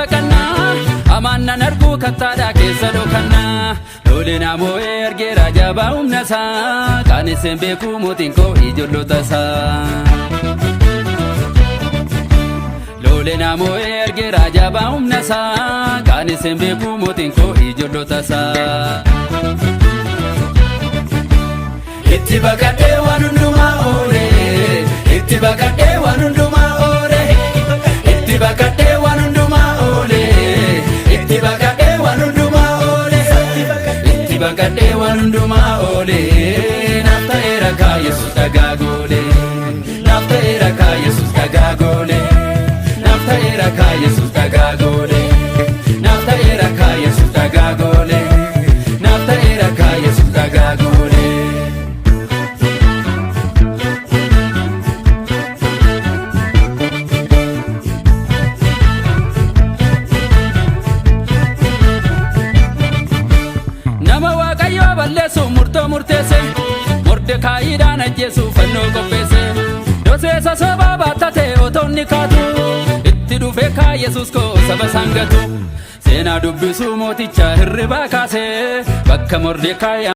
baqanna amanna nargu kattaadha keessa dhokanna lolena mo'ee argeera jabaa humna isaa qaanesseen beekuu mootiin koo ijoollota isaa lolena mo'ee argeera jabaa humna isaa qaanesseen beekuu mootiin koo ijoollota isaa itti baqadhee waan hundumaa oole itti baqadhee waan hundumaa oole itti baqadhee waan hundumaa oole itti baqadhee waan hundumaa oole itti baqadhee waan hundumaa oole naaf ta'eera kaa Yesuus dhagaa goole naaf ta'eera kaa Yesuus dhagaa goole naaf ta'eera kaa Yesuus dhagaa goole naaf ta'eera kaa Yesuus dhagaa goole naaf ta'eera kaa Yesuus dhagaa goole balleessu murtoo murteesse Mordekaayiidhaan ajjeesu fannoo qopheesse doseessa sobaa baattate otonni kaatu itti dhufe kaa Yesuus koo saba sangatu seenaa dubbisuu mooticha hirribaa kaase bakka Mordekaayi